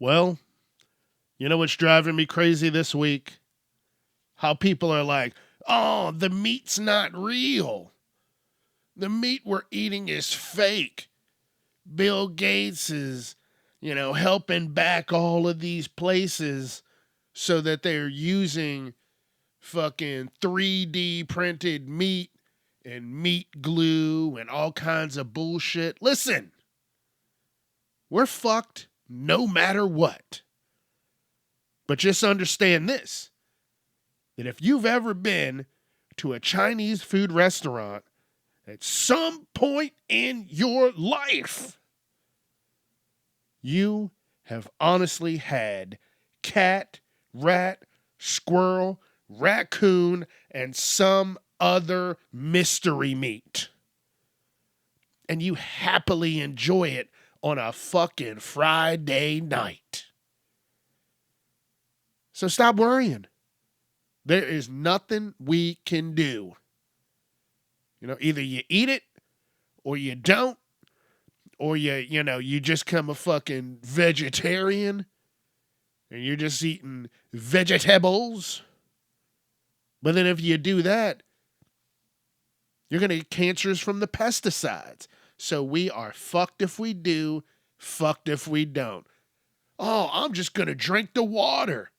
Well, you know what's driving me crazy this week? How people are like, oh, the meat's not real. The meat we're eating is fake. Bill Gates is, helping back all of these places so that they're using fucking 3D printed meat and meat glue and all kinds of bullshit. Listen, we're fucked no matter what. But just understand this, that if you've ever been to a Chinese food restaurant at some point in your life, you have honestly had cat, rat, squirrel, raccoon, and some other mystery meat. And you happily enjoy it on a fucking Friday night. So stop worrying. There is nothing we can do. Either you eat it or you don't, or you just become a fucking vegetarian and you're just eating vegetables. But then if you do that, you're going to get cancers from the pesticides. So we are fucked if we do, fucked if we don't. Oh, I'm just going to drink the water.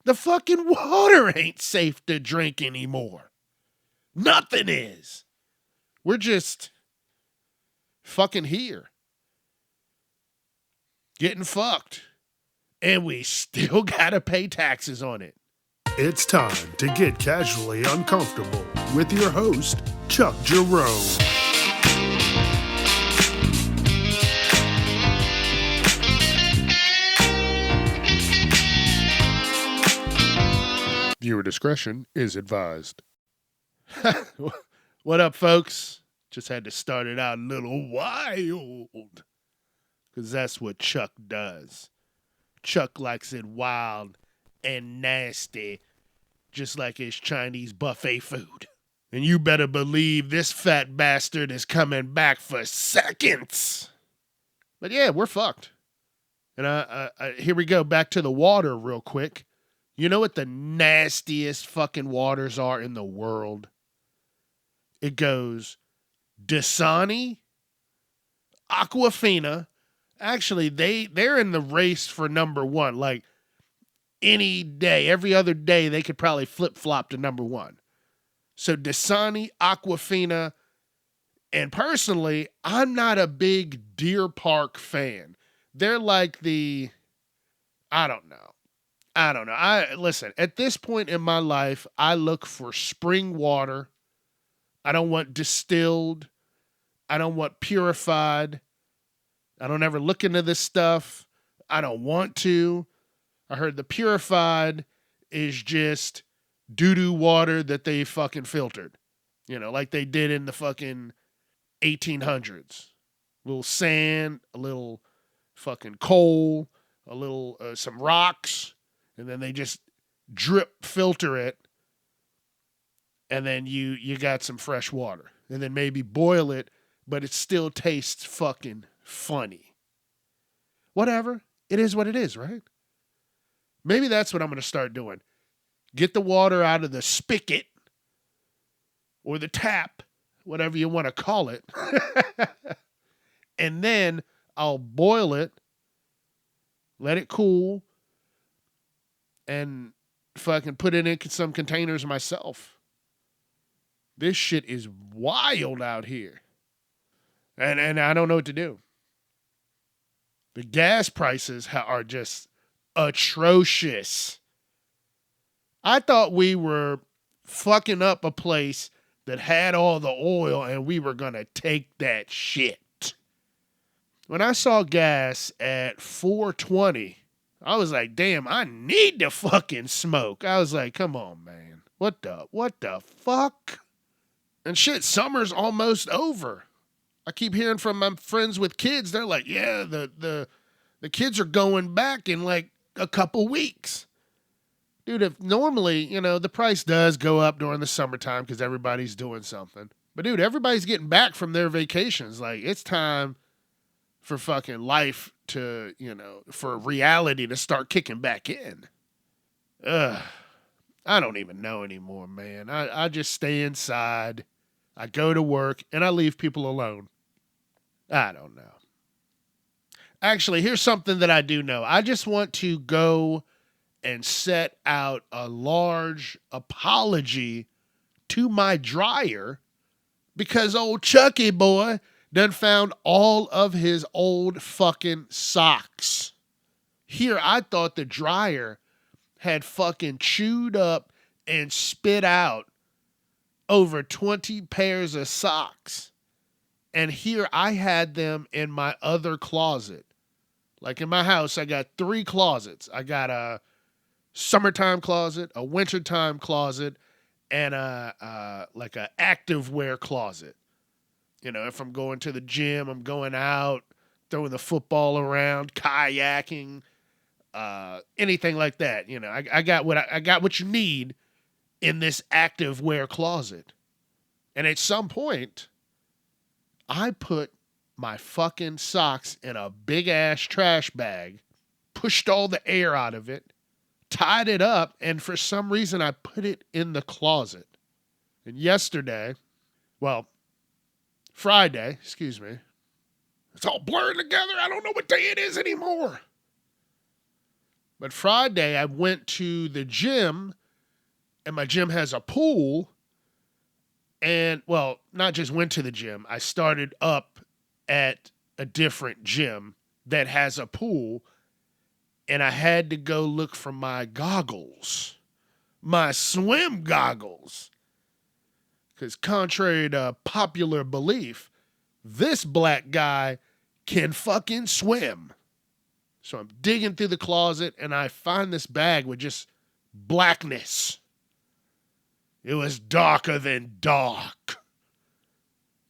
The fucking water ain't safe to drink anymore. Nothing is. We're just fucking here. Getting fucked. And we still gotta pay taxes on it. It's time to get casually uncomfortable with your host, Chuck Jerome. Viewer discretion is advised. What up, folks? Just had to start it out a little wild. Because that's what Chuck does. Chuck likes it wild and nasty, just like his Chinese buffet food. And you better believe this fat bastard is coming back for seconds. But yeah, we're fucked. And here we go, back to the water real quick. You know what the nastiest fucking waters are in the world? It goes Dasani, Aquafina. Actually, they're in the race for number one. Like any day, every other day, they could probably flip-flop to number one. So Dasani, Aquafina, and personally, I'm not a big Deer Park fan. They're like I don't know. Listen, at this point in my life, I look for spring water. I don't want distilled. I don't want purified. I don't ever look into this stuff. I don't want to. I heard the purified is just doo-doo water that they fucking filtered. Like they did in the fucking 1800s. A little sand, a little fucking coal, a little, some rocks, and then they just drip filter it. And then you got some fresh water. And then maybe boil it, but it still tastes fucking funny. Whatever. It is what it is, right? Maybe that's what I'm going to start doing. Get the water out of the spigot or the tap, whatever you want to call it. And then I'll boil it, let it cool, and fucking put it in some containers myself. This shit is wild out here. And I don't know what to do. The gas prices are just atrocious. I thought we were fucking up a place that had all the oil and we were going to take that shit. When I saw gas at $4.20, I was like, damn, I need to fucking smoke. I was like, come on, man. What the fuck? And shit, summer's almost over. I keep hearing from my friends with kids. They're like, yeah, the kids are going back in like a couple weeks. Dude, if normally, the price does go up during the summertime because everybody's doing something. But dude, everybody's getting back from their vacations. Like, it's time for fucking life for reality to start kicking back in. Ugh. I don't even know anymore, man. I just stay inside. I go to work and I leave people alone. I don't know. Actually, here's something that I do know. I just want to go and set out a large apology to my dryer because old Chucky boy done found all of his old fucking socks. Here, I thought the dryer had fucking chewed up and spit out over 20 pairs of socks. And here I had them in my other closet. Like in my house, I got 3 closets. I got a summertime closet, a wintertime closet, and a active wear closet. If I'm going to the gym, I'm going out, throwing the football around, kayaking, anything like that. I got what you need in this active wear closet. And at some point, I put my fucking socks in a big ass trash bag, pushed all the air out of it, tied it up, and for some reason I put it in the closet. And Friday, it's all blurred together. I don't know what day it is anymore. But Friday I went to the gym, and my gym has a pool. And, not just went to the gym. I started up at a different gym that has a pool, and I had to go look for my goggles, my swim goggles. Because contrary to popular belief, this black guy can fucking swim. So I'm digging through the closet, and I find this bag with just blackness. It was darker than dark.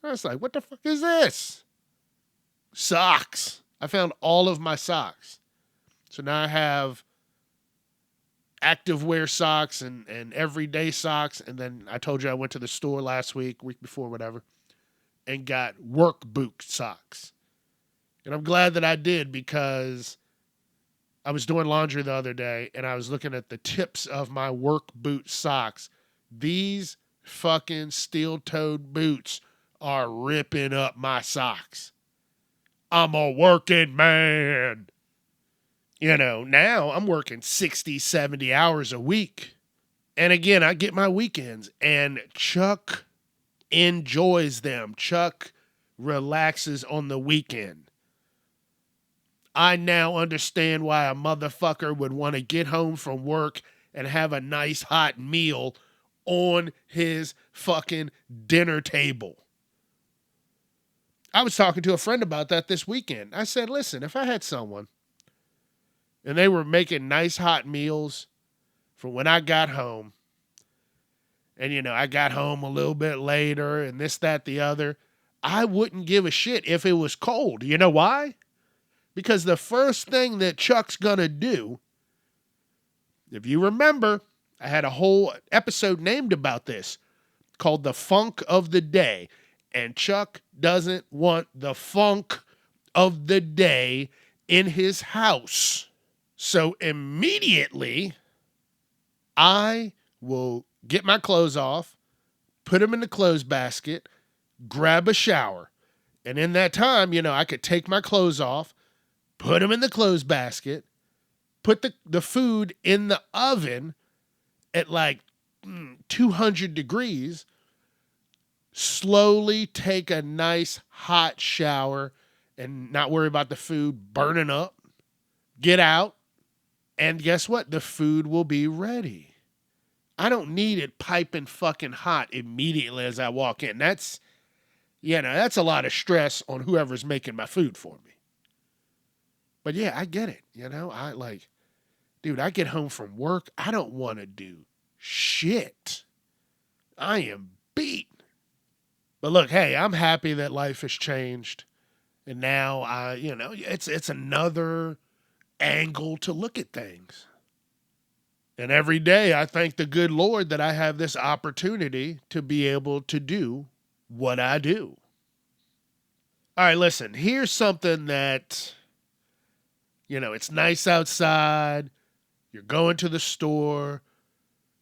I was like, what the fuck is this? Socks. I found all of my socks. So now I have active wear socks and everyday socks. And then I told you I went to the store last week before, whatever, and got work boot socks. And I'm glad that I did because I was doing laundry the other day and I was looking at the tips of my work boot socks. These fucking steel-toed boots are ripping up my socks. I'm a working man. Now I'm working 60, 70 hours a week. And again, I get my weekends, and Chuck enjoys them. Chuck relaxes on the weekend. I now understand why a motherfucker would want to get home from work and have a nice hot meal on his fucking dinner table. I was talking to a friend about that this weekend. I said, listen, if I had someone and they were making nice hot meals for when I got home, and, I got home a little bit later and this, that, the other, I wouldn't give a shit if it was cold. You know why? Because the first thing that Chuck's gonna do, if you remember, I had a whole episode named about this called The Funk of the Day. And Chuck doesn't want the funk of the day in his house. So immediately, I will get my clothes off, put them in the clothes basket, grab a shower. And in that time, I could take my clothes off, put them in the clothes basket, put the food in the oven at 200 degrees, slowly take a nice hot shower and not worry about the food burning up, get out, and guess what? The food will be ready. I don't need it piping fucking hot immediately as I walk in. That's a lot of stress on whoever's making my food for me. But yeah, I get it. I get home from work. I don't want to do shit. I am beat. But look, hey, I'm happy that life has changed. And now it's another angle to look at things. And every day I thank the good Lord that I have this opportunity to be able to do what I do. All right, listen, here's something that It's nice outside. You're going to the store.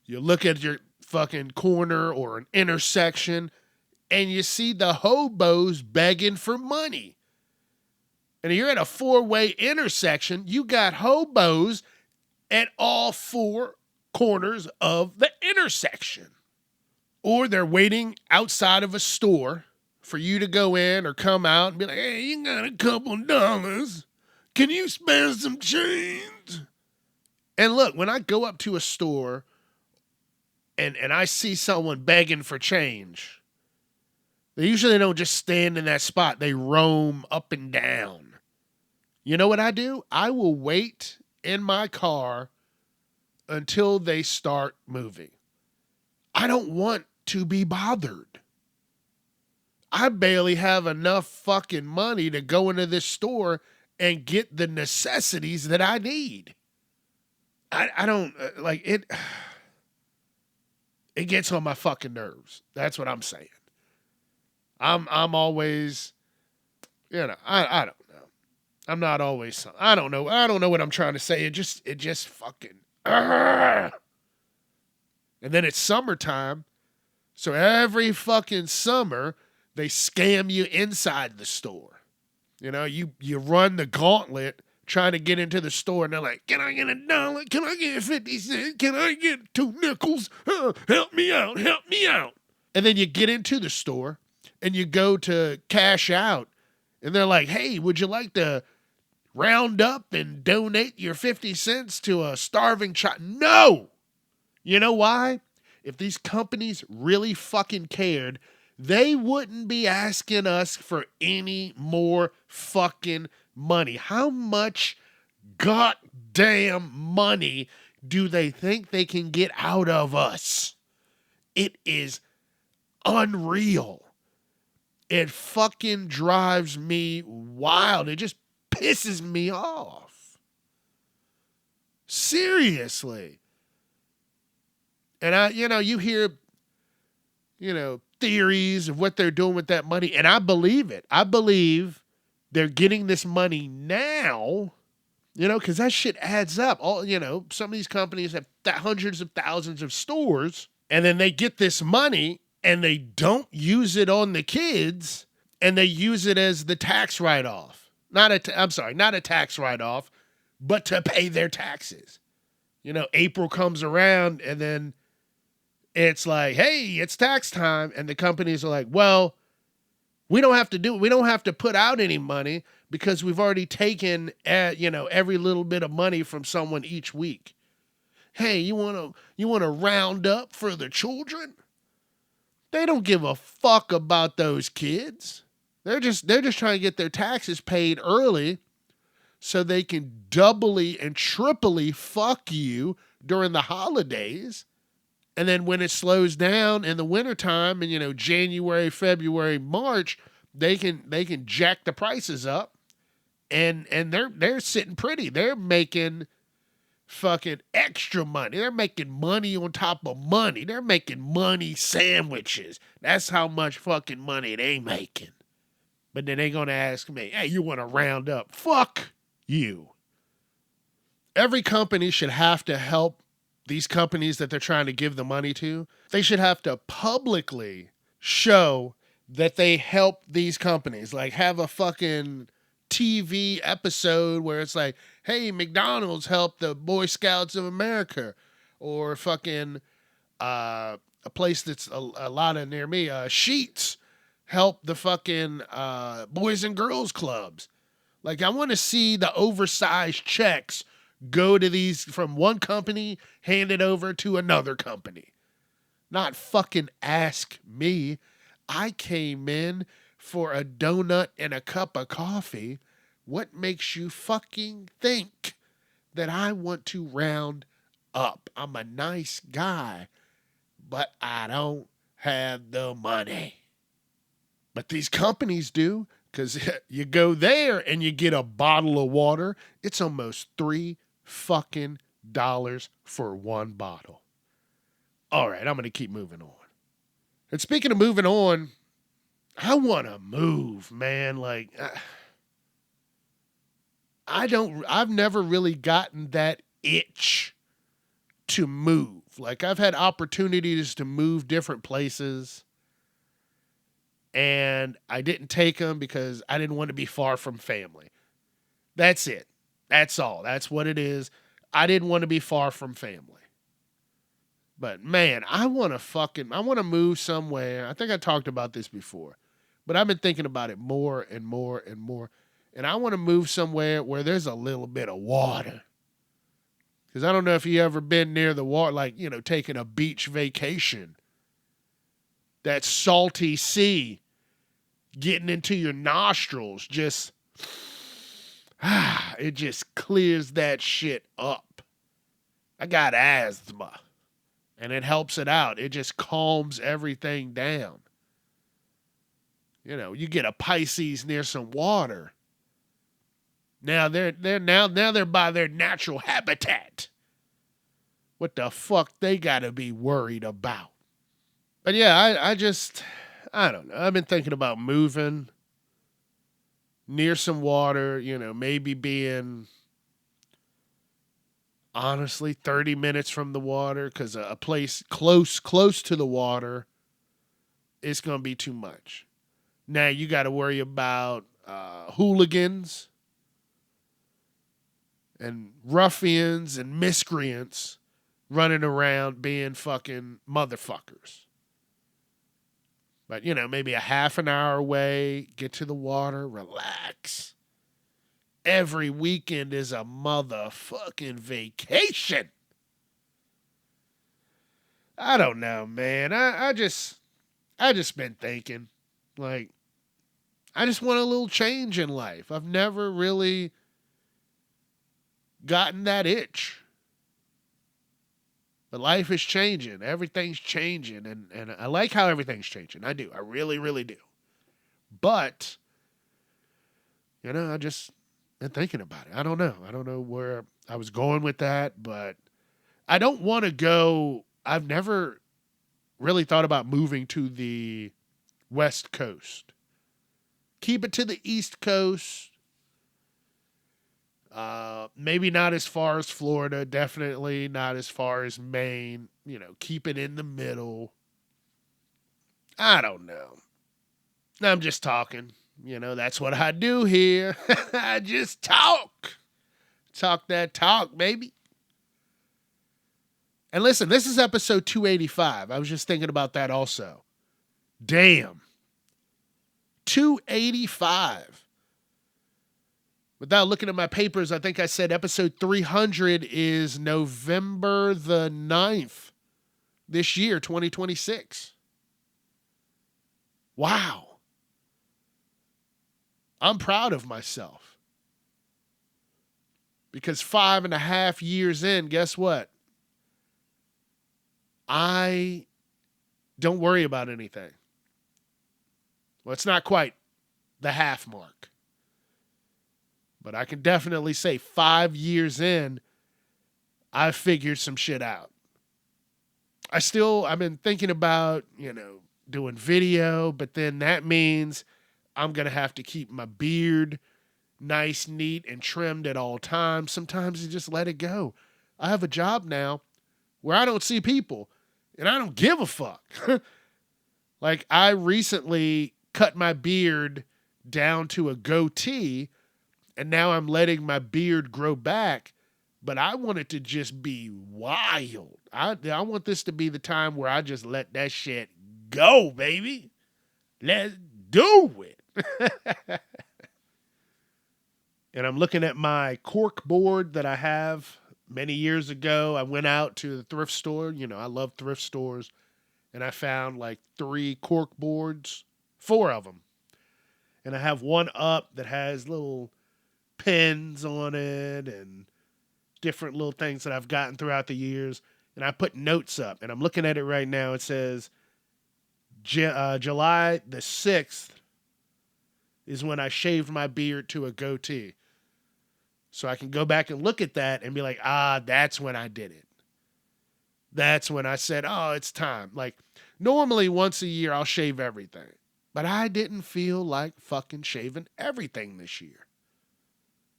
You look at your fucking corner or an intersection and you see the hobos begging for money. And you're at a 4-way intersection. You got hobos at all 4 corners of the intersection. Or they're waiting outside of a store for you to go in or come out and be like, hey, you got a couple dollars. Can you spare some change? And look, when I go up to a store and I see someone begging for change, they usually don't just stand in that spot. They roam up and down. You know what I do? I will wait in my car until they start moving. I don't want to be bothered. I barely have enough fucking money to go into this store and get the necessities that I need. I don't like it. It gets on my fucking nerves. That's what I'm saying. I'm always, I don't know. I'm not always, I don't know. I don't know what I'm trying to say. It just fucking, and then it's summertime. So every fucking summer, they scam you inside the store. You run the gauntlet trying to get into the store, and they're like, can I get $1? Can I get 50 cents? Can I get 2 nickels? Help me out. Help me out. And then you get into the store, and you go to cash out, and they're like, hey, would you like to round up and donate your 50 cents to a starving child? No! You know why? If these companies really fucking cared, they wouldn't be asking us for any more fucking money. How much goddamn money do they think they can get out of us? It is unreal. It fucking drives me wild. It just pisses me off. Seriously. And you hear, theories of what they're doing with that money, and I believe it. I believe they're getting this money now, because that shit adds up. Some of these companies have hundreds of thousands of stores, and then they get this money and they don't use it on the kids, and they use it as the tax write-off. Not a tax write-off, but to pay their taxes. April comes around, and then it's like, hey, it's tax time. And the companies are like, well, we don't have to put out any money because we've already taken, every little bit of money from someone each week. Hey, you want to round up for the children? They don't give a fuck about those kids. They're just trying to get their taxes paid early so they can doubly and triply fuck you during the holidays. And then when it slows down in the wintertime and, January, February, March, they can jack the prices up and they're sitting pretty. They're making fucking extra money. They're making money on top of money. They're making money sandwiches. That's how much fucking money they making. But then they're going to ask me, hey, you want to round up? Fuck you. Every company should have to help these companies that they're trying to give the money to. They should have to publicly show that they help these companies. Like have a fucking TV episode where it's like, hey, McDonald's helped the Boy Scouts of America. Or fucking a place that's a lot of near me, Sheets, help the fucking Boys and Girls Clubs. Like I want to see the oversized checks go to these from one company, hand it over to another company. Not fucking ask me. I came in for a donut and a cup of coffee. What makes you fucking think that I want to round up? I'm a nice guy, but I don't have the money. But these companies do, because you go there and you get a bottle of water. It's almost $3 fucking dollars for one bottle. All right, I'm going to keep moving on. And speaking of moving on, I want to move, man. Like, I've never really gotten that itch to move. Like, I've had opportunities to move different places, and I didn't take them because I didn't want to be far from family. That's it. That's all. That's what it is. I didn't want to be far from family. But man, I want to move somewhere. I think I talked about this before, but I've been thinking about it more and more and more. And I want to move somewhere where there's a little bit of water. Because I don't know if you ever been near the water, like, taking a beach vacation. That salty sea getting into your nostrils it just clears that shit up. I got asthma, and it helps it out. It just calms everything down. You get a Pisces near some water. Now they're by their natural habitat. What the fuck they gotta be worried about? But yeah, I don't know. I've been thinking about moving near some water, maybe being honestly 30 minutes from the water, because a place close to the water, it's gonna be too much. Now you got to worry about hooligans and ruffians and miscreants running around being fucking motherfuckers. But, maybe a half an hour away, get to the water, relax. Every weekend is a motherfucking vacation. I don't know, man. I just been thinking, like, I just want a little change in life. I've never really gotten that itch. But life is changing. Everything's changing. And I like how everything's changing. I do. I really, really do. But, I just been thinking about it. I don't know. I don't know where I was going with that. But I don't want to go. I've never really thought about moving to the West Coast. Keep it to the East Coast. Maybe not as far as Florida. Definitely not as far as Maine. Keep it in the middle. I don't know. I'm just talking. That's what I do here. I just talk. Talk that talk, baby. And listen, this is episode 285. I was just thinking about that also. Damn. 285. Without looking at my papers, I think I said episode 300 is November the 9th this year, 2026. Wow. I'm proud of myself. Because 5.5 years in, guess what? I don't worry about anything. Well, it's not quite the half mark. But I can definitely say 5 years in, I've figured some shit out. I've been thinking about, doing video, but then that means I'm going to have to keep my beard nice, neat, and trimmed at all times. Sometimes you just let it go. I have a job now where I don't see people, and I don't give a fuck. Like, I recently cut my beard down to a goatee, and now I'm letting my beard grow back, but I want it to just be wild. I want this to be the time where I just let that shit go, baby. Let's do it. And I'm looking at my cork board that I have many years ago. I went out to the thrift store. I love thrift stores. And I found like 3 cork boards, 4 of them. And I have one up that has little pins on it and different little things that I've gotten throughout the years. And I put notes up. And I'm looking at it right now. It says July the 6th is when I shaved my beard to a goatee. So I can go back and look at that and be like, that's when I did it. That's when I said, it's time. Like, normally once a year I'll shave everything. But I didn't feel like fucking shaving everything this year.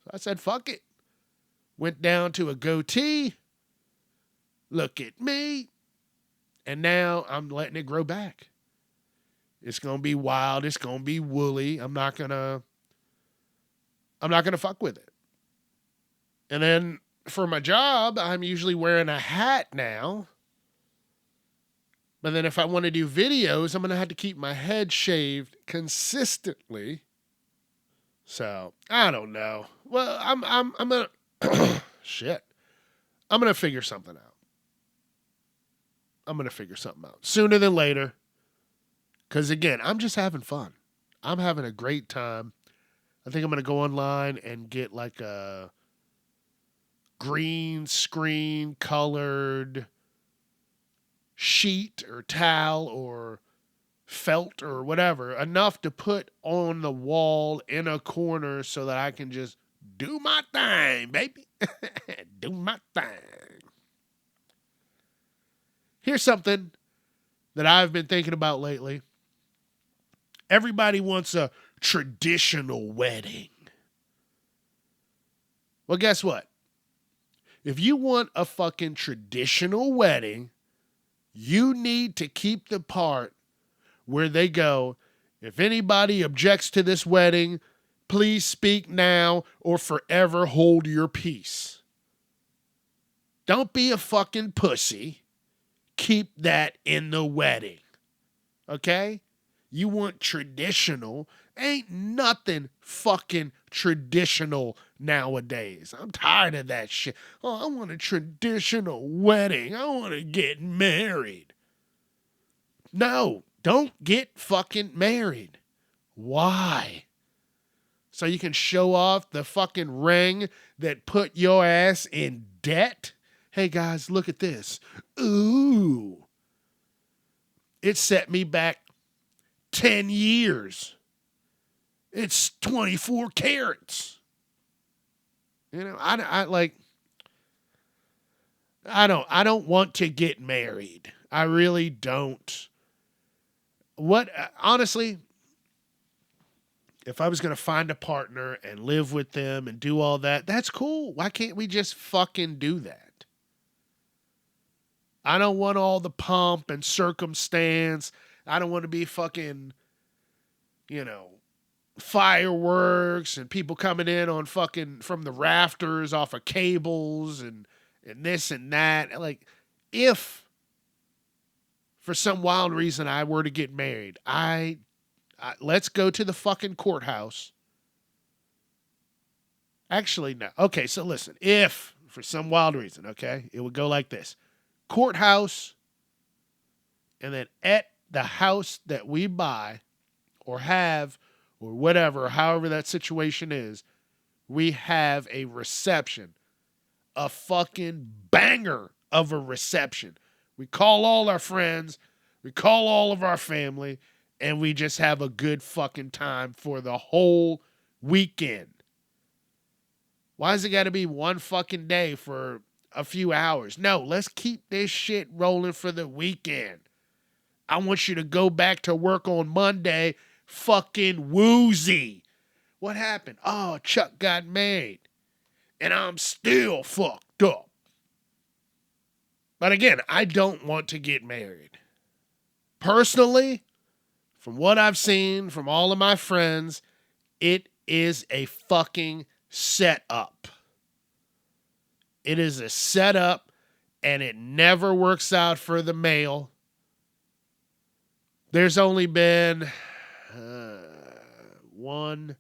So I said, fuck it. Went down to a goatee. Look at me. And now I'm letting it grow back. It's going to be wild. It's going to be woolly. I'm not going to fuck with it. And then for my job, I'm usually wearing a hat now. But then if I want to do videos, I'm going to have to keep my head shaved consistently. So, I don't know. Well, I'm going to, shit. I'm going to figure something out. Sooner than later. Because again, I'm just having fun. I'm having a great time. I think I'm going to go online and get like a green screen colored sheet or towel or felt or whatever, enough to put on the wall in a corner so that I can just do my thing, baby. Do my thing. Here's something that I've been thinking about lately. Everybody wants a traditional wedding. Well, guess what? If you want a fucking traditional wedding, you need to keep the part where they go, if anybody objects to this wedding, please speak now or forever hold your peace. Don't be a fucking pussy. Keep that in the wedding. Okay? You want traditional. Ain't nothing fucking traditional nowadays. I'm tired of that shit. Oh, I want a traditional wedding. I want to get married. No, don't get fucking married. Why? So you can show off the fucking ring that put your ass in debt? Hey guys, look at this. Ooh. It set me back 10 years. It's 24 carats. You know, I don't want to get married. I really don't. Honestly, if I was going to find a partner and live with them and do all that, that's cool. Why can't we just fucking do that? I don't want all the pomp and circumstance. I don't want to be fucking, fireworks and people coming in on fucking from the rafters off of cables and this and that. Like, if for some wild reason I were to get married, let's go to the fucking courthouse. Actually, no. Okay, so listen. If for some wild reason, okay, it would go like this. Courthouse, and then at the house that we buy or have or whatever, however that situation is, we have a reception. A fucking banger of a reception. We call all our friends, we call all of our family, and we just have a good fucking time for the whole weekend. Why does it got to be one fucking day for a few hours? No, let's keep this shit rolling for the weekend. I want you to go back to work on Monday fucking woozy. What happened? Oh, Chuck got married. And I'm still fucked up. But again, I don't want to get married. Personally, from what I've seen from all of my friends, it is a fucking setup. It is a setup, and it never works out for the male. There's only been 1,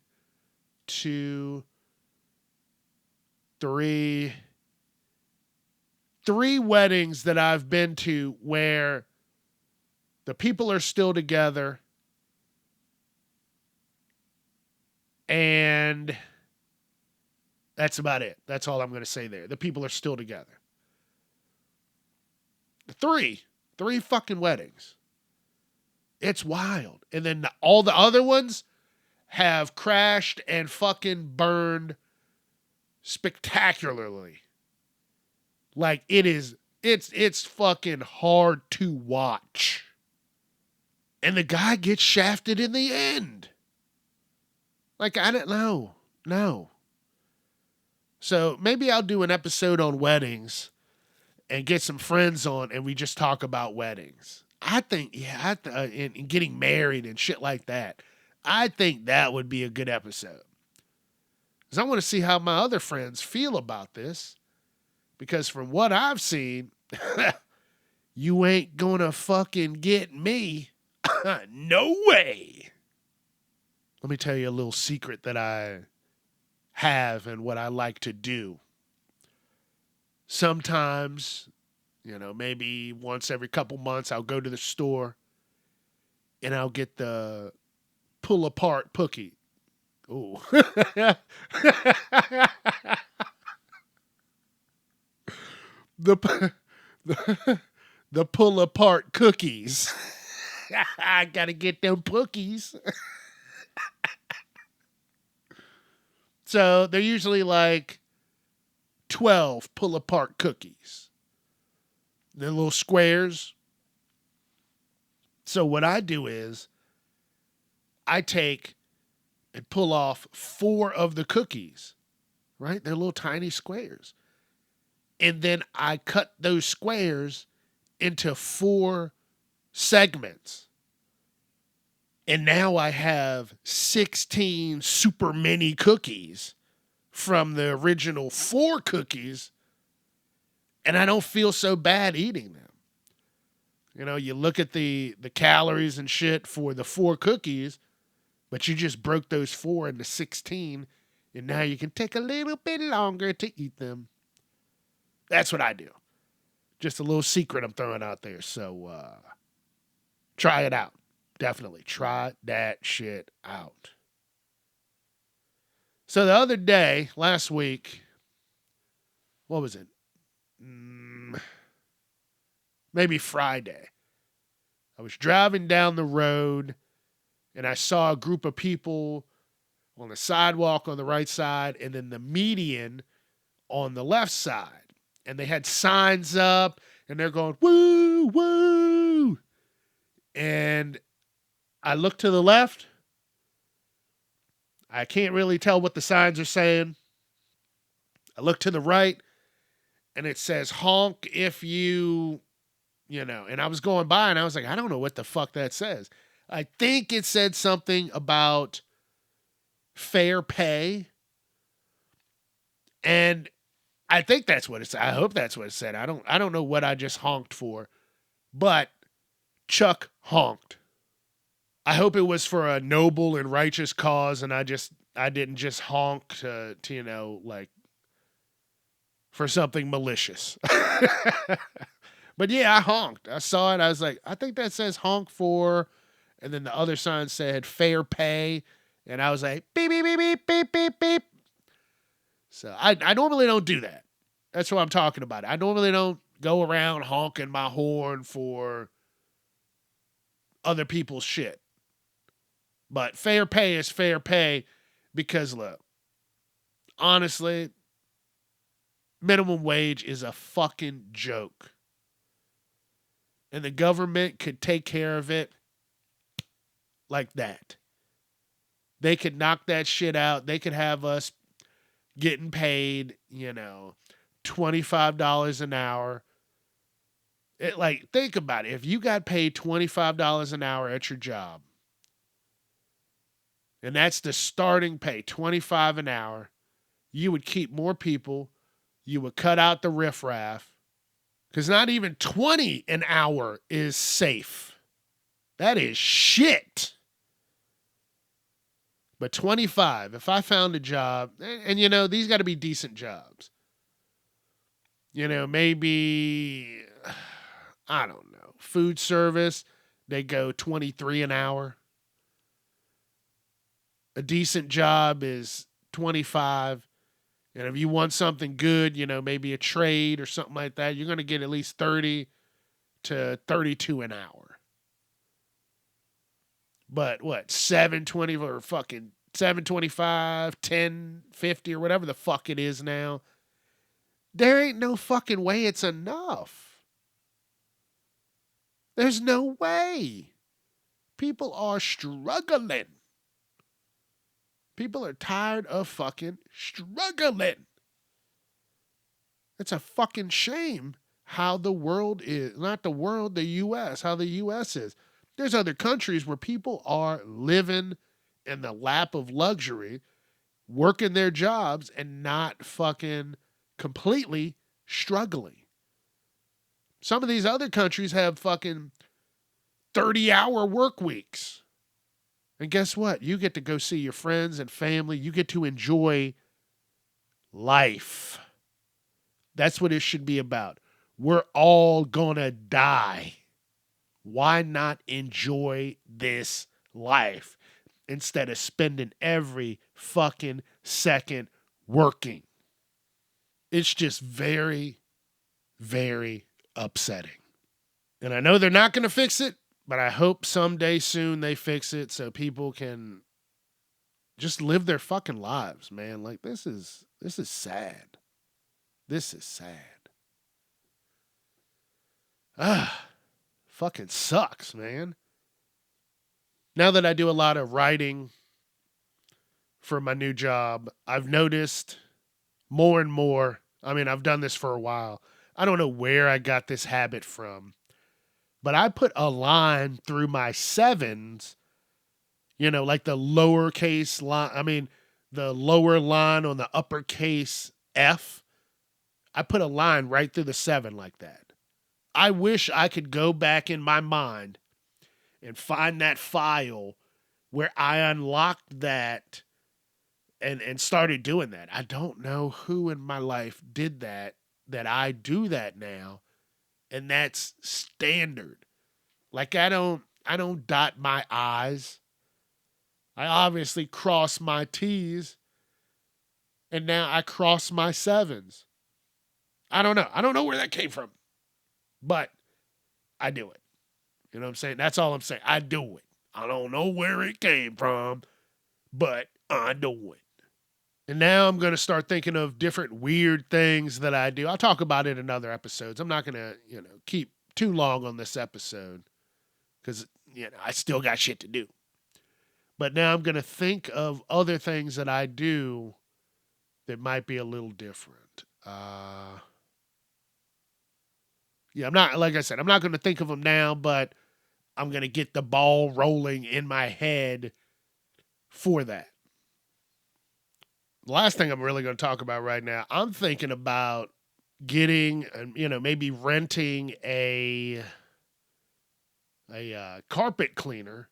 2, 3 weddings that I've been to where the people are still together and that's about it. That's all I'm going to say there. The people are still together. 3 fucking weddings. It's wild. And then all the other ones have crashed and fucking burned spectacularly. Like it's fucking hard to watch. And the guy gets shafted in the end. Like, I don't know. No. So maybe I'll do an episode on weddings and get some friends on and we just talk about weddings. I think, and getting married and shit like that. I think that would be a good episode. Because I want to see how my other friends feel about this. Because from what I've seen, you ain't gonna fucking get me. No way. Let me tell you a little secret that I have and what I like to do. Sometimes, maybe once every couple months, I'll go to the store and I'll get the pull apart cookie. Ooh. the the pull apart cookies. I gotta get them cookies. So they're usually like 12 pull apart cookies. They're little squares. So what I do is I take and pull off 4 of the cookies, right? They're little tiny squares. And then I cut those squares into 4 segments. And now I have 16 super mini cookies from the original 4 cookies. And I don't feel so bad eating them. You look at the calories and shit for the 4 cookies, but you just broke those 4 into 16. And now you can take a little bit longer to eat them. That's what I do. Just a little secret I'm throwing out there. So try it out. Definitely try that shit out. So the other day, last week, what was it? Maybe Friday. I was driving down the road and I saw a group of people on the sidewalk on the right side and then the median on the left side. And they had signs up and they're going, woo, woo. And I look to the left. I can't really tell what the signs are saying. I look to the right and it says honk if you, and I was going by and I was like, I don't know what the fuck that says. I think it said something about fair pay. And I think that's what it said. I hope that's what it said. I don't know what I just honked for, but Chuck honked. I hope it was for a noble and righteous cause, and I didn't just honk to like for something malicious. But yeah, I honked. I saw it. I was like, I think that says honk for, and then the other sign said fair pay, and I was like, beep, beep, beep, beep, beep, beep, beep. So I normally don't do that. That's what I'm talking about. I normally don't go around honking my horn for other people's shit. But fair pay is fair pay because, look, honestly, minimum wage is a fucking joke. And the government could take care of it like that. They could knock that shit out. They could have us getting paid, $25 an hour. Think about it. If you got paid $25 an hour at your job, and that's the starting pay, $25 an hour, you would keep more people. You would cut out the riffraff. Because not even 20 an hour is safe. That is shit. But 25, if I found a job, and these got to be decent jobs. Maybe, I don't know, food service, they go 23 an hour. A decent job is 25. And if you want something good, maybe a trade or something like that, you're going to get at least 30 to 32 an hour. But what, 720 or fucking 725, 1050 or whatever the fuck it is now. There ain't no fucking way it's enough. There's no way. People are struggling. People are tired of fucking struggling. It's a fucking shame how the world is, not the world, the U.S., how the U.S. is. There's other countries where people are living in the lap of luxury, working their jobs and not fucking completely struggling. Some of these other countries have fucking 30-hour work weeks. And guess what? You get to go see your friends and family. You get to enjoy life. That's what it should be about. We're all gonna die. Why not enjoy this life instead of spending every fucking second working? It's just very, very upsetting. And I know they're not going to fix it, but I hope someday soon they fix it so people can just live their fucking lives, man. Like, this is sad. This is sad. Fucking sucks, man. Now that I do a lot of writing for my new job, I've noticed more and more. I mean, I've done this for a while. I don't know where I got this habit from, but I put a line through my sevens, like the lowercase line. I mean, the lower line on the uppercase F. I put a line right through the 7 like that. I wish I could go back in my mind and find that file where I unlocked that and started doing that. I don't know who in my life did that I do that now, and that's standard. Like, I don't dot my I's. I obviously cross my T's, and now I cross my 7s. I don't know. I don't know where that came from, but I do it. You know what I'm saying? That's all I'm saying. I do it. I don't know where it came from, but I do it. And now I'm going to start thinking of different weird things that I do. I'll talk about it in other episodes. I'm not going to, keep too long on this episode because, I still got shit to do. But now I'm going to think of other things that I do that might be a little different. I'm not, like I said, I'm not going to think of them now, but I'm going to get the ball rolling in my head for that. The last thing I'm really going to talk about right now, I'm thinking about getting, maybe renting a carpet cleaner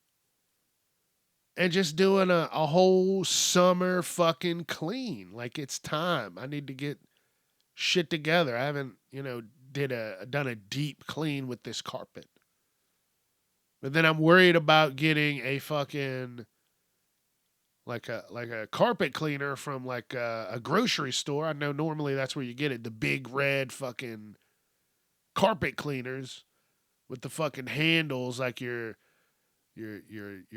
and just doing a whole summer fucking clean. Like, it's time. I need to get shit together. I haven't, done a deep clean with this carpet. But then I'm worried about getting a fucking like a carpet cleaner from like a grocery store. I know normally that's where you get it. The big red fucking carpet cleaners with the fucking handles, like you're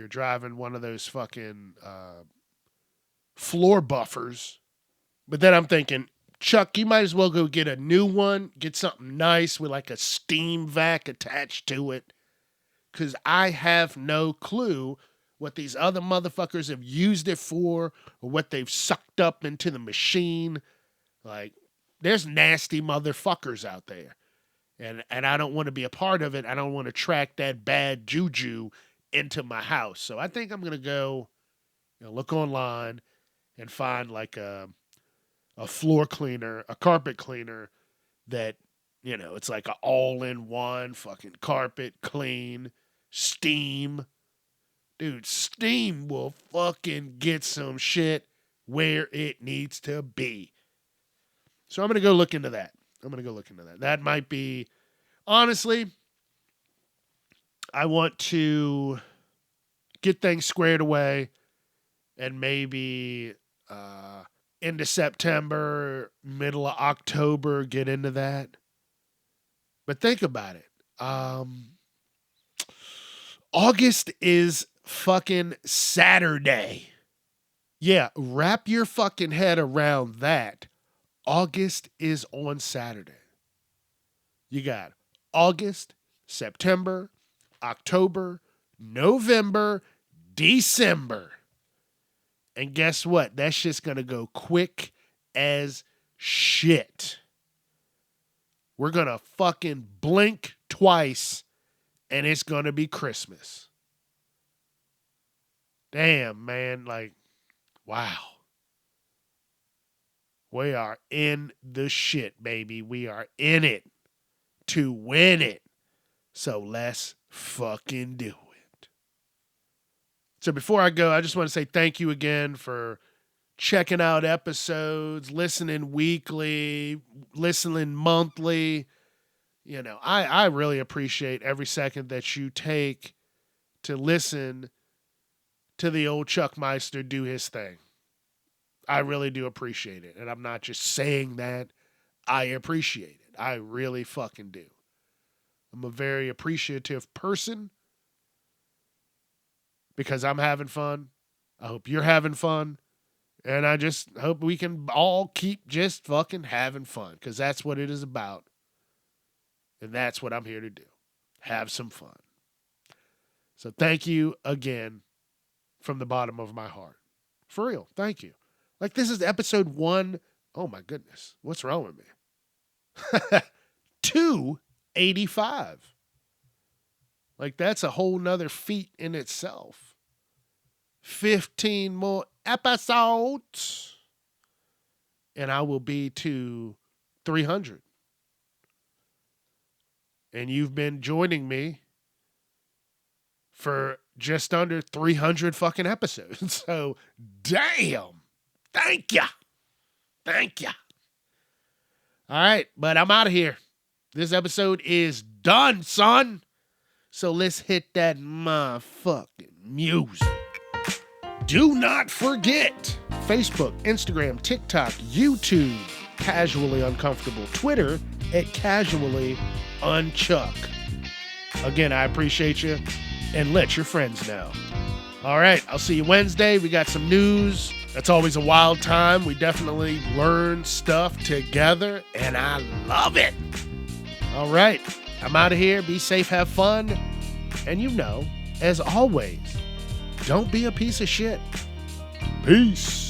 driving one of those fucking floor buffers. But then I'm thinking, Chuck, you might as well go get a new one, get something nice with like a steam vac attached to it. Because I have no clue what these other motherfuckers have used it for or what they've sucked up into the machine. Like, there's nasty motherfuckers out there. And I don't want to be a part of it. I don't want to track that bad juju into my house. So I think I'm going to go look online and find like a floor cleaner, a carpet cleaner that, it's like an all-in-one fucking carpet clean, steam. Dude, steam will fucking get some shit where it needs to be. So I'm going to go look into that. That might be, honestly, I want to get things squared away and maybe into September, middle of October, get into that. But think about it. August is fucking Saturday. Yeah, wrap your fucking head around that. August is on Saturday. You got August, September, October, November, December. And guess what? That shit's going to go quick as shit. we're going to fucking blink twice and it's going to be Christmas. Damn, man. Like, wow. We are in the shit, baby. We are in it to win it. So let's fucking do it. So before I go, I just want to say thank you again for checking out episodes, listening weekly, listening monthly. You know, I really appreciate every second that you take to listen to the old Chuck Meister do his thing. I really do appreciate it. And I'm not just saying that. I appreciate it. I really fucking do. I'm a very appreciative person because I'm having fun. I hope you're having fun. And I just hope we can all keep just fucking having fun because that's what it is about. And that's what I'm here to do. Have some fun. So thank you again from the bottom of my heart. For real. Thank you. Like, this is episode 1. Oh, my goodness. What's wrong with me? 285. Like, that's a whole nother feat in itself. 15 more episodes. And I will be to 300. And you've been joining me for just under 300 fucking episodes. So, damn. Thank you. Thank you. All right, but I'm out of here. This episode is done, son. So let's hit that motherfucking music. Do not forget Facebook, Instagram, TikTok, YouTube, Casually Uncomfortable, Twitter at Casually Unchuck. Again, I appreciate you, and let your friends know. All right, I'll see you Wednesday. We got some news. That's always a wild time. We definitely learn stuff together, and I love it. All right, I'm out of here. Be safe, have fun. And you know, as always, don't be a piece of shit. Peace.